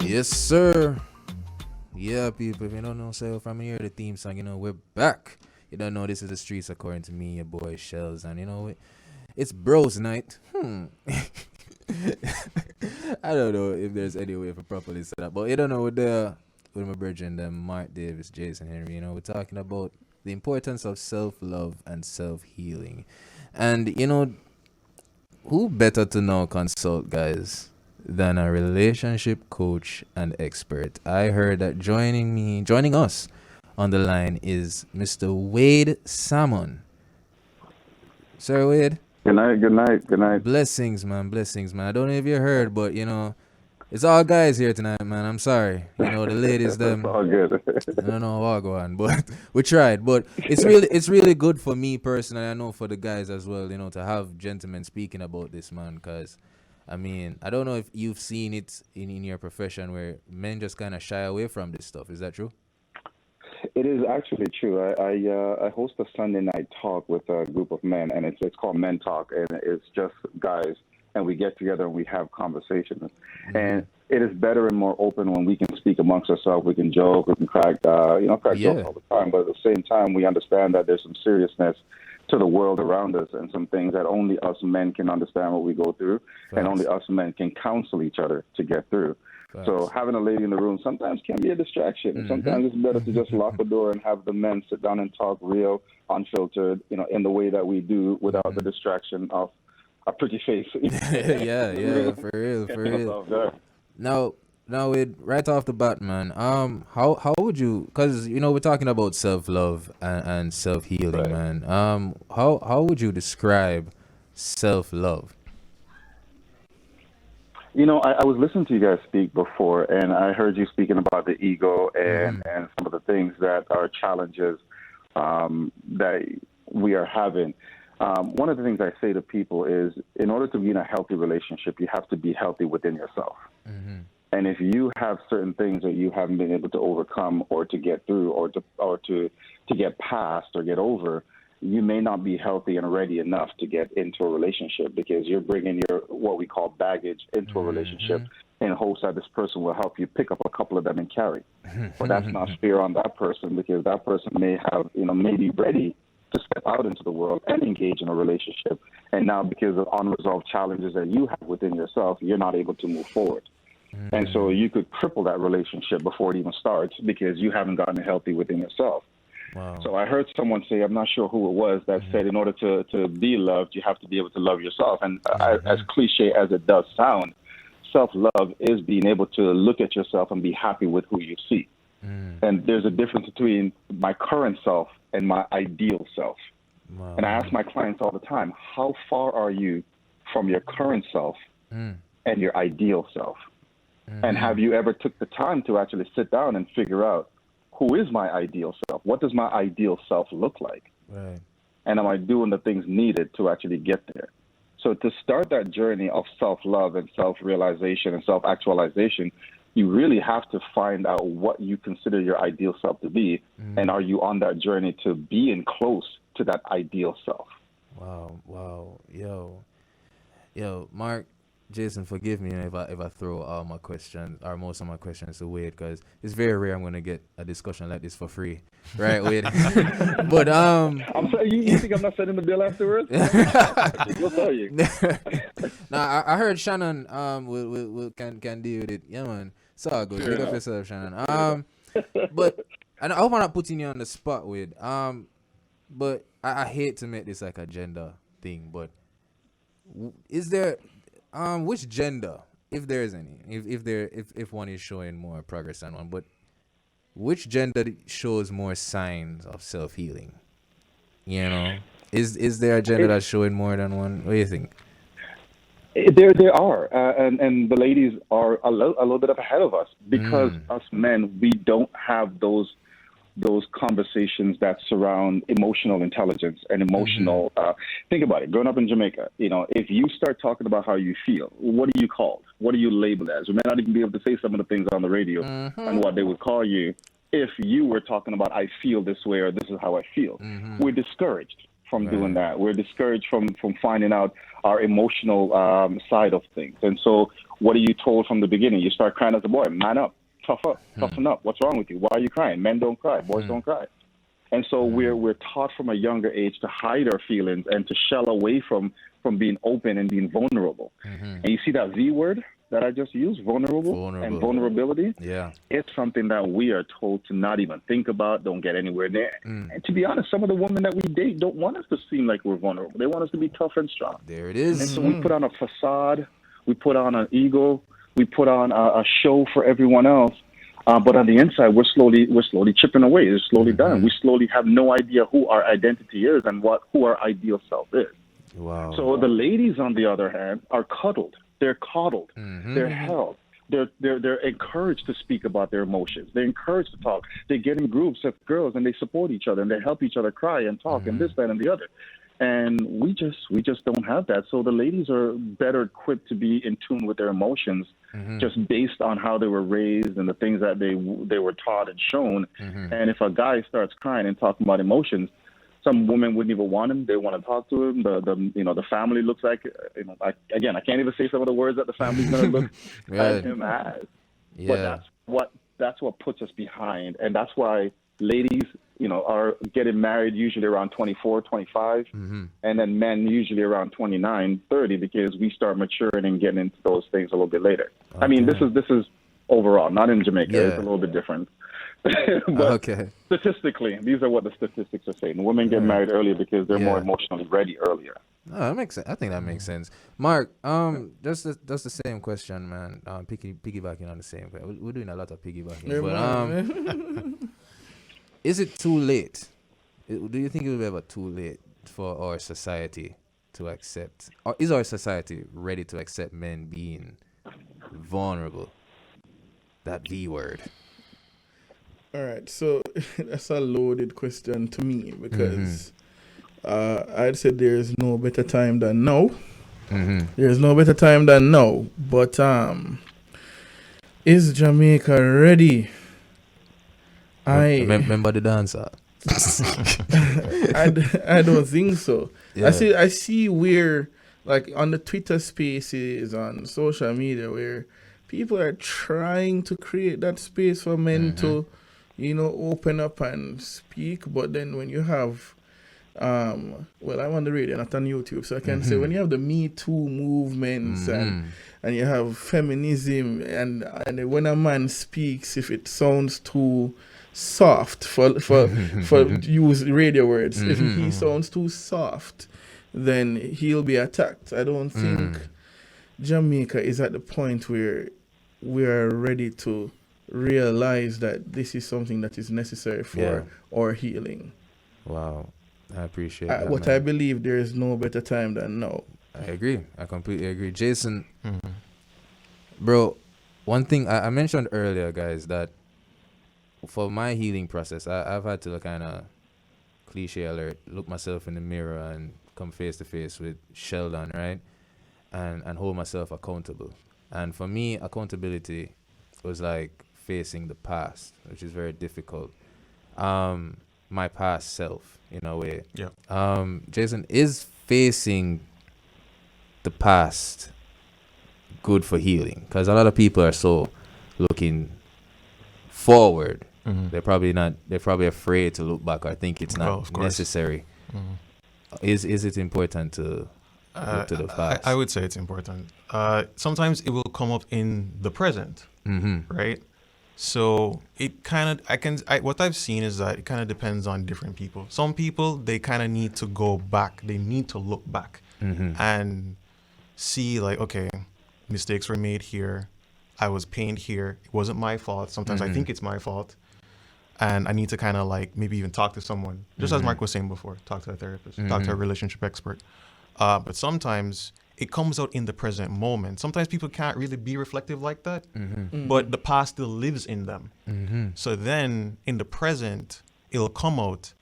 Yes, sir. Yeah, people, if you don't know, so from here, the theme song, we're back. You don't know, this is the streets according to me, your boy Shelz, and it's bros night. I don't know if there's any way for properly set up, but you don't know with my brethren, them Mark Davis, Jason Henry, we're talking about the importance of self-love and self-healing. And who better to now consult, guys, than a relationship coach and expert? I heard that joining us on the line is Mr. Wayde Salmon. Sir Wade. Good night, good night, good night. Blessings, man. Blessings, man. I don't know if you heard, but it's all guys here tonight, man. I'm sorry. The ladies, them. It's all good. I don't know how I go on, but we tried. But it's really good for me personally. I know for the guys as well, to have gentlemen speaking about this, man. Because, I don't know if you've seen it in your profession where men just kind of shy away from this stuff. Is that true? It is actually true. I host a Sunday night talk with a group of men, and it's called Men Talk, and it's just guys, and we get together and we have conversations. Mm-hmm. And it is better and more open when we can speak amongst ourselves. We can joke, we can crack jokes all the time, but at the same time, we understand that there's some seriousness to the world around us and some things that only us men can understand what we go through. Thanks. And only us men can counsel each other to get through. Thanks. So having a lady in the room sometimes can be a distraction. Mm-hmm. Sometimes it's better to just lock the door and have the men sit down and talk real, unfiltered, in the way that we do without the distraction of a pretty face. yeah, for real. Now, right off the bat, man, how would you? Because we're talking about self-love and self-healing, right, man. How would you describe self-love? I was listening to you guys speak before, and I heard you speaking about the ego and some of the things that are challenges that we are having. One of the things I say to people is, in order to be in a healthy relationship, you have to be healthy within yourself. Mm-hmm. And if you have certain things that you haven't been able to overcome or to get through or to get past or get over, you may not be healthy and ready enough to get into a relationship because you're bringing your what we call baggage into a relationship in hopes that this person will help you pick up a couple of them and carry. But that's not fair on that person because that person may have, may be ready to step out into the world and engage in a relationship. And now because of unresolved challenges that you have within yourself, you're not able to move forward. And so you could cripple that relationship before it even starts because you haven't gotten healthy within yourself. Wow. So I heard someone say, I'm not sure who it was, that said in order to be loved, you have to be able to love yourself. And as cliche as it does sound, self-love is being able to look at yourself and be happy with who you see. And there's a difference between my current self and my ideal self. Wow. And I ask my clients all the time, how far are you from your current self and your ideal self? And have you ever took the time to actually sit down and figure out, who is my ideal self? What does my ideal self look like? Right. And am I doing the things needed to actually get there? So to start that journey of self-love and self-realization and self-actualization, you really have to find out what you consider your ideal self to be. And are you on that journey to being close to that ideal self? Wow. Yo, Mark, Jason, forgive me if I throw all my questions or most of my questions to Wade, because it's very rare I'm going to get a discussion like this for free, right, Wade? But I'm sorry, you think I'm not sending the bill afterwards? We'll tell you. Now I heard Shannon can deal with it. Yeah, man. It's all good. Pick up yourself, Shannon. But and I hope I'm not putting you on the spot, Wade. But I hate to make this like a gender thing, but is there which gender, if there is any, if one is showing more progress than one, but which gender shows more signs of self-healing? Is there a gender that's showing more than one? What do you think? There are, and the ladies are a little bit up ahead of us because us men, we don't have those conversations that surround emotional intelligence and emotional, think about it, growing up in Jamaica, if you start talking about how you feel, what are you called? What are you labeled as? You may not even be able to say some of the things on the radio and what they would call you if you were talking about, I feel this way or this is how I feel. We're discouraged from doing that. We're discouraged from finding out our emotional side of things. And so what are you told from the beginning? You start crying as a boy. Man up, toughen up. What's wrong with you? Why are you crying? Men don't cry. Boys don't cry. And so we're taught from a younger age to hide our feelings and to shell away from being open and being vulnerable. And you see that V word that I just used, vulnerable. And vulnerability? Yeah. It's something that we are told to not even think about, don't get anywhere near. And to be honest, some of the women that we date don't want us to seem like we're vulnerable. They want us to be tough and strong. There it is. And so we put on a facade, we put on an ego, we put on a show for everyone else. But on the inside, we're slowly chipping away. It's slowly dying. We slowly have no idea who our identity is and who our ideal self is. Wow. So the ladies, on the other hand, are cuddled. They're coddled. They're held. They're encouraged to speak about their emotions. They're encouraged to talk. They get in groups of girls and they support each other and they help each other cry and talk and this, that, and the other. And we just don't have that. So the ladies are better equipped to be in tune with their emotions, just based on how they were raised and the things that they were taught and shown. And if a guy starts crying and talking about emotions, some women wouldn't even want him. They want to talk to him. The family looks like, I can't even say some of the words that the family's gonna look at him as. Yeah. But that's what puts us behind, and that's why ladies, are getting married usually around 24, 25, and then men usually around 29, 30, because we start maturing and getting into those things a little bit later. Okay. I mean, this is overall, not in Jamaica. Yeah. It's a little bit different. But statistically, these are what the statistics are saying. Women get married earlier because they're more emotionally ready earlier. Oh, that makes sense. I think that makes sense. Mark, that's the same question, man. Piggybacking on the same question. We're doing a lot of piggybacking. But is it too late? Do you think it will be ever too late for our society to accept, or is our society ready to accept men being vulnerable? That V word. All right, so that's a loaded question to me because I'd say there's no better time than now. There's no better time than now. But is Jamaica ready? Remember the dancer. I don't think so. Yeah. I see where, like, on the Twitter spaces, on social media, where people are trying to create that space for men to, open up and speak. But then when you have, I'm on the radio, not on YouTube, so I can say when you have the Me Too movements and you have feminism and when a man speaks, if it sounds too soft for use radio words, if he sounds too soft, then he'll be attacked. I don't think Jamaica is at the point where we are ready to realize that this is something that is necessary for our healing. Wow, I appreciate that. But I believe there is no better time than now. I agree. I completely agree. Jason, bro, one thing I mentioned earlier, guys, that for my healing process, I've had to kind of cliche alert, look myself in the mirror and come face to face with Sheldon, right? And hold myself accountable. And for me, accountability was like facing the past, which is very difficult. My past self, in a way. Yeah. Jason, is facing the past good for healing? Because a lot of people are so looking forward. They're probably afraid to look back or think it's not necessary. Is it important to look to the past? I would say it's important. Sometimes it will come up in the present, right? So it kind of, what I've seen is that it kind of depends on different people. Some people, they kind of need to go back. They need to look back and see, like, okay, mistakes were made here. I was pained here. It wasn't my fault. Sometimes I think it's my fault. And I need to kind of, like, maybe even talk to someone. Just as Mark was saying before, talk to a therapist, talk to a relationship expert. But sometimes it comes out in the present moment. Sometimes people can't really be reflective like that, but the past still lives in them. So then in the present, it'll come out.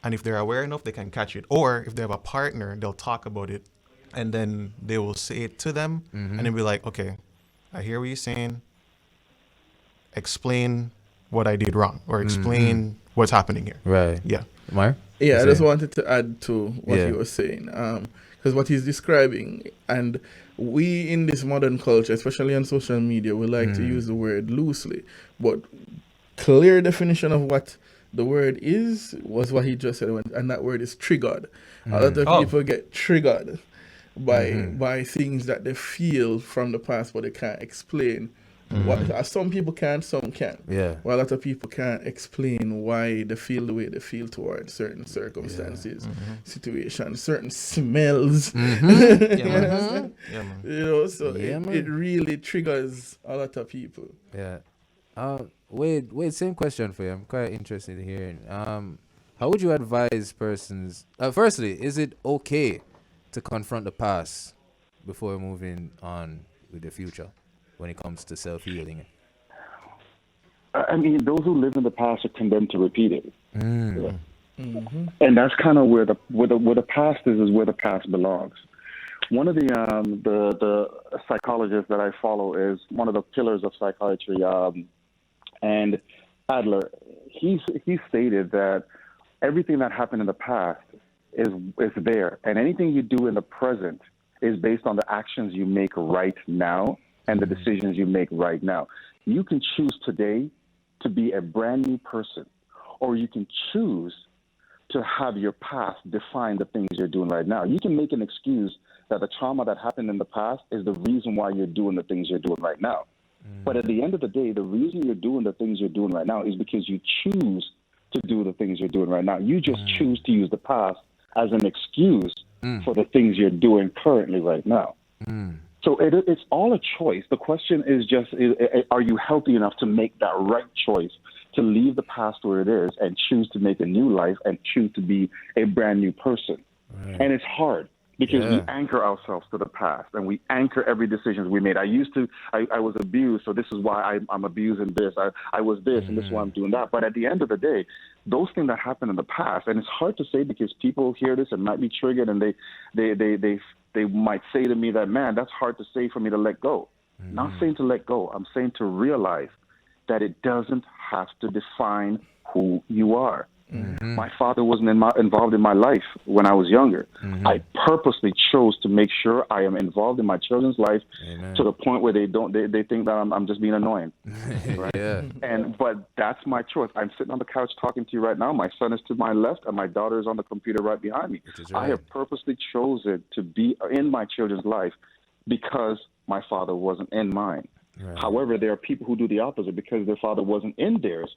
And if they're aware enough, they can catch it. Or if they have a partner, they'll talk about it. And then they will say it to them. And they'll be like, okay, I hear what you're saying. Explain what I did wrong, or explain what's happening here. Right. Yeah. Mark? Yeah, I just Say? wanted to add to what Yeah. he was saying, because what he's describing, and we in this modern culture, especially on social media, we like to use the word loosely, but clear definition of what the word is was what he just said, and that word is triggered. A lot of Oh. people get triggered by things that they feel from the past, but they can't explain. What some people can, some can. Yeah. Well, a lot of people can't explain why they feel the way they feel towards certain circumstances, situations, certain smells. Yeah, You man. understand? Yeah, man. You know, so Yeah, man. it really triggers a lot of people. Yeah. Wade, same question for you. I'm quite interested in hearing. How would you advise persons? Firstly, is it okay to confront the past before moving on with the future when it comes to self-healing? I mean, those who live in the past are condemned to repeat it. Mm. And that's kind of where the past is where the past belongs. One of the psychologists that I follow is one of the pillars of psychiatry, and Adler. He stated that everything that happened in the past is there, and anything you do in the present is based on the actions you make right now and the decisions you make right now. You can choose today to be a brand new person, or you can choose to have your past define the things you're doing right now. You can make an excuse that the trauma that happened in the past is the reason why you're doing the things you're doing right now. But at the end of the day, the reason you're doing the things you're doing right now is because you choose to do the things you're doing right now. You just choose to use the past as an excuse for the things you're doing currently right now. So it's all a choice. The question is just, are you healthy enough to make that right choice, to leave the past where it is and choose to make a new life and choose to be a brand new person? Right. And it's hard because we anchor ourselves to the past and we anchor every decision we made. I was abused, so this is why I'm abusing this. I was this, and this is why I'm doing that. But at the end of the day, those things that happened in the past, and it's hard to say because people hear this and might be triggered, and they might say to me that, man, that's hard to say for me to let go. Not saying to let go. I'm saying to realize that it doesn't have to define who you are. My father wasn't involved in my life when I was younger. I purposely chose to make sure I am involved in my children's life to the point where they think that I'm just being annoying. Right? But that's my choice. I'm sitting on the couch talking to you right now. My son is to my left and my daughter is on the computer right behind me. I have purposely chosen to be in my children's life because my father wasn't in mine. However, there are people who do the opposite because their father wasn't in theirs.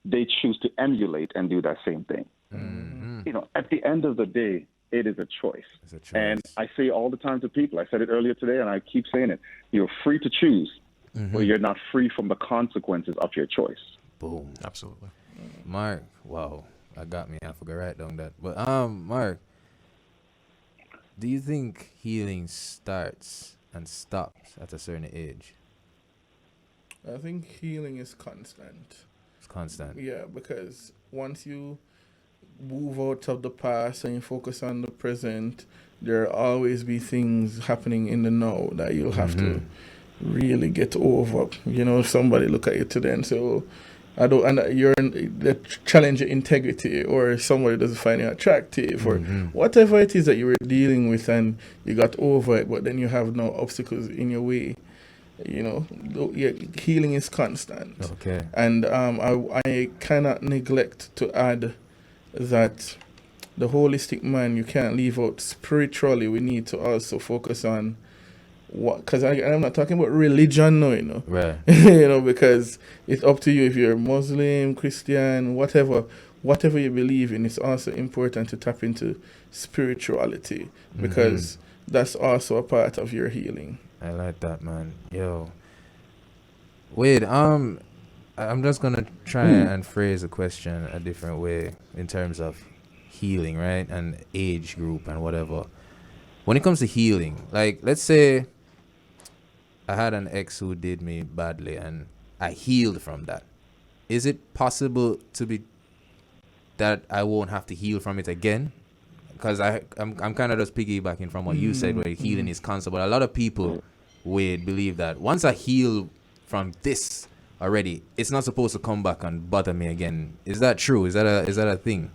They choose to emulate and do that same thing. You know, at the end of the day, it is a choice. And I say all the time to people, I said it earlier today and I keep saying it, you're free to choose, but you're not free from the consequences of your choice. Boom. Absolutely. Mark, wow, that got me. I forgot to write down that. But Mark, do you think healing starts and stops at a certain age? I think healing is constant. Constant. Yeah, because once you move out of the past and you focus on the present, there'll always be things happening in the now that you'll have to really get over. You know, if somebody look at you today and say, "Oh, that challenge your integrity," or somebody doesn't find you attractive, or whatever it is that you were dealing with and you got over it, but then you have no obstacles in your way. You know, healing is constant. Okay. And I cannot neglect to add that the holistic man, you can't leave out spiritually. We need to also focus on what, because I'm not talking about religion, no, you know. Right. You know, because it's up to you if you're Muslim, Christian, whatever you believe in. It's also important to tap into spirituality because that's also a part of your healing. I like that, man. Yo, Wade, I'm just gonna try and phrase a question a different way in terms of healing, right? And age group and whatever. When it comes to healing, like let's say I had an ex who did me badly and I healed from that. Is it possible to be that I won't have to heal from it again? Because I'm kind of just piggybacking from what you said, where healing is constant. But a lot of people would believe that once I heal from this already, it's not supposed to come back and bother me again. Is that true? Is that a thing?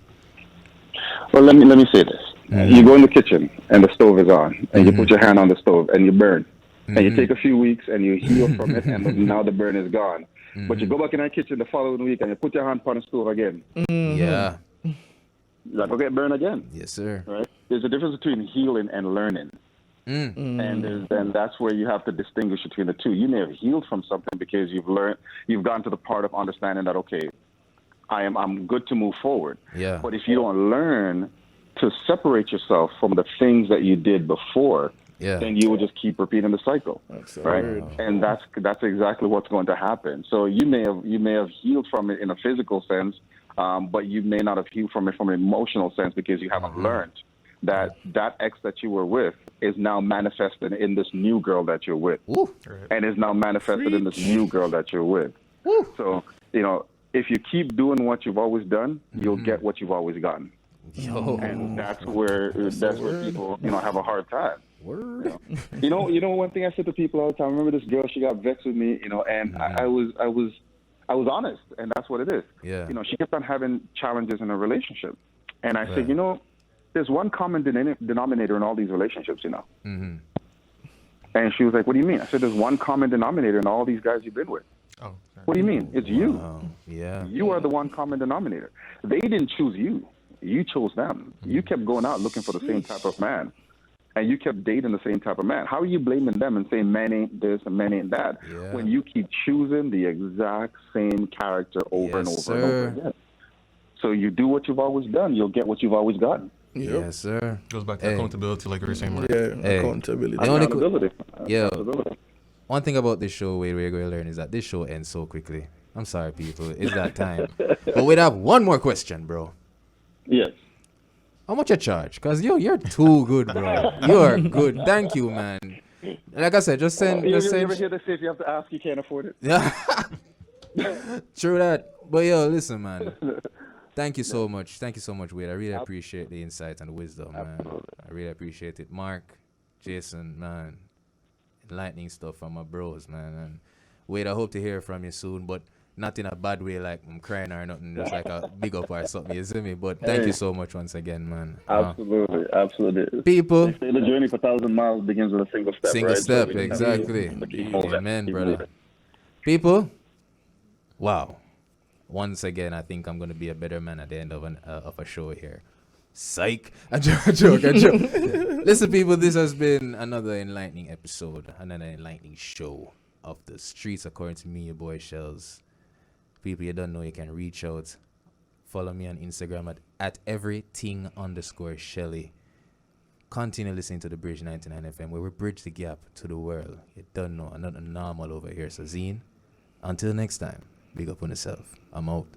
Well, let me say this. You go in the kitchen and the stove is on, and you put your hand on the stove and you burn. And you take a few weeks and you heal from it, and now the burn is gone. But you go back in that kitchen the following week and you put your hand on the stove again. Yeah. That will get burned again. Yes, sir. Right? There's a difference between healing and learning. And that's where you have to distinguish between the two. You may have healed from something because you've gotten to the part of understanding that, okay, I'm good to move forward. Yeah. But if you don't learn to separate yourself from the things that you did before, then you will just keep repeating the cycle, right? And that's exactly what's going to happen. So you may have healed from it in a physical sense, but you may not have healed from it from an emotional sense because you haven't learned that ex that you were with is now manifested in this new girl that you're with, and is now manifested in this new girl that you're with. So if you keep doing what you've always done, you'll get what you've always gotten. And that's where people have a hard time. Word. You know, one thing I said to people all the time. I remember this girl. She got vexed with me, and I was honest, and that's what it is. Yeah. She kept on having challenges in a relationship, and I said, there's one common denominator in all these relationships, And she was like, "What do you mean?" I said, "There's one common denominator in all these guys you've been with." Oh. Okay. What do you mean? It's you. Yeah. You are the one common denominator. They didn't choose you. You chose them. You kept going out looking for the same type of man. And you kept dating the same type of man. How are you blaming them and saying men ain't this and men ain't that when you keep choosing the exact same character over and over and over again? So you do what you've always done, you'll get what you've always gotten. Yes, sir. Goes back to accountability, like you were saying, Mark. Accountability. Accountability. One thing about this show, we're going to learn, is that this show ends so quickly. I'm sorry, people. It's that time. But we'd have one more question, bro. Yes. How much you charge? Because you're too good, bro. You're good. Thank you, man. Like I said, just send. You ever hear they say if you have to ask, you can't afford it? Yeah. True that. But listen, man. Thank you so much. Thank you so much, Wade. I really appreciate the insight and the wisdom, man. I really appreciate it. Mark, Jason, man. Enlightening stuff from my bros, man. And Wade, I hope to hear from you soon, but not in a bad way like I'm crying or nothing, just like a big up or something, you see me? But thank you so much once again, man. Absolutely. People. They say the journey for 1,000 miles begins with a single step, Single right? step, exactly. Amen, brother. People, wow. Once again, I think I'm going to be a better man at the end of a show here. Psych. A joke. Listen, people, this has been another enlightening episode, another enlightening show of the streets, according to me, your boy Shelz. People, you don't know, you can reach out. Follow me on Instagram at everything_Shelly. Continue listening to the Bridge 99 FM, where we bridge the gap to the world. You don't know, I'm not normal over here. So, Zine, until next time, big up on yourself. I'm out.